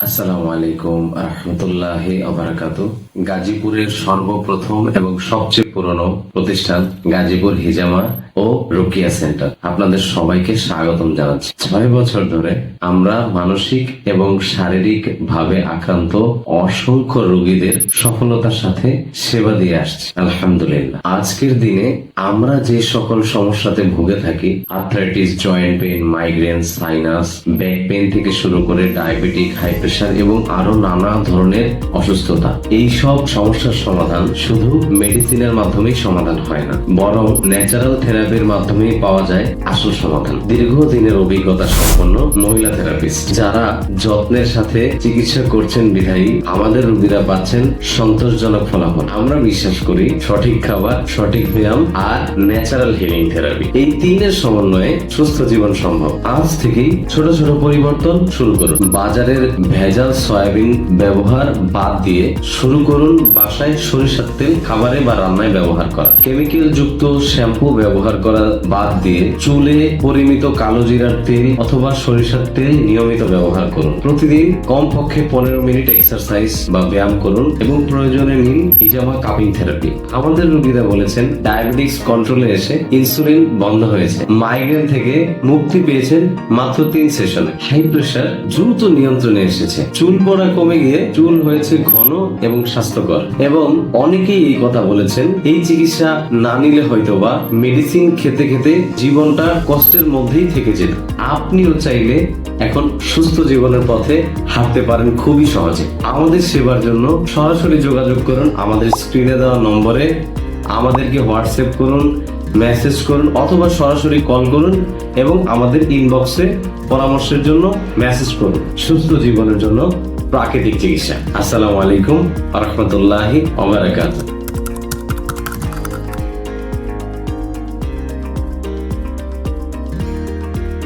আসসালামু আলাইকুম রহমতুল্লাহি ওবারাকাতুহু। গাজীপুরের সর্বপ্রথম এবং সবচেয়ে পুরনো প্রতিষ্ঠান গাজীপুর হিজামা ও রুকিয়া সেন্টার আপনাদের সবাইকে স্বাগতম জানাচ্ছি। 6 বছর ধরে আমরা মানসিক এবং শারীরিক ভাবে আক্রান্ত অসংখ্য রোগীদের সফলতার সাথে সেবা দিয়ে আসছি, আলহামদুলিল্লাহ। আজকের দিনে আমরা যে সকল সমস্যাতে ভুগে থাকি, arthritis, joint pain, migraine, sinus, back pain থেকে শুরু করে ডায়াবেটিক, হাই প্রেশার এবং আরো নানা ধরনের অসুস্থতা, এই সব সমস্যার সমাধান শুধু মেডিসিনের মাধ্যমেই সমাধান হয় না, বরং ন্যাচারাল থেরাপির মাধ্যমেই পাওয়া যায় আসল সমাধান। দীর্ঘদিনের অভিজ্ঞতা সম্পন্ন মহিলা থেরাপিস্ট যারা যত্নের সাথে চিকিৎসা করছেন বিধায়ী আমাদের রোগীরা পাচ্ছেন সন্তোষজনক ফলাফল। আমরা বিশ্বাস করি সঠিক খাবার, সঠিক ব্যায়াম আর ন্যাচারাল হিলিং থেরাপি, এই তিনের সমন্বয়ে সুস্থ জীবন সম্ভব। আজ থেকেই ছোট ছোট পরিবর্তন শুরু করুন। বাজারের ভেজাল সয়াবিন ব্যবহার বাদ দিয়ে শুরু করুন বাসায় সরিষার তেল খাবারে বা রান্নায় ব্যবহার করা। কেমিক্যাল যুক্ত শ্যাম্পু ব্যবহার করা বাদ দিয়ে চুলে পরিমিত কালো জিরার তেল অথবা সরিষার তেল নিয়মিত ব্যবহার করুন। প্রতিদিন কমপক্ষে 15 মিনিট এক্সারসাইজ বা ব্যায়াম করুন এবং প্রয়োজনে নিন হিজামা কাপিং থেরাপি। আমাদের রোগীরা বলেছেন ডায়াবেটিস কন্ট্রোলে এসে ইনসুলিন বন্ধ হয়েছে, মাইগ্রেন থেকে মুক্তি পেয়েছেন মাত্র 3 সেশনে, হাই প্রেশার দ্রুত নিয়ন্ত্রণে এসেছে, চুল পড়া কমে গিয়ে চুল হয়েছে ঘন এবং স্বাস্থ্যকর। এবং অনেকেই এই কথা বলেছেন এই চিকিৎসা না নিলে হয়তোবা মেডিসিন খেতে খেতে জীবনটা কষ্টের মধ্যেই থেকে যেত। আপনিও চাইলে এখন সুস্থ জীবনের পথে হাঁটতে পারেন খুবই সহজে। আমাদের সেবার জন্য সরাসরি যোগাযোগ করুন আমাদের স্ক্রিনে দেওয়া নম্বরে, আমাদেরকে হোয়াটসঅ্যাপ করুন, মেসেজ করুন অথবা সরাসরি কল করুন এবং আমাদের ইনবক্সে পরামর্শের জন্য মেসেজ করুন। সুস্থ জীবনের জন্য প্রাকৃতিক চিকিৎসা। আসসালামু আলাইকুম ওয়া রাহমাতুল্লাহি ওয়া বারাকাতুহু।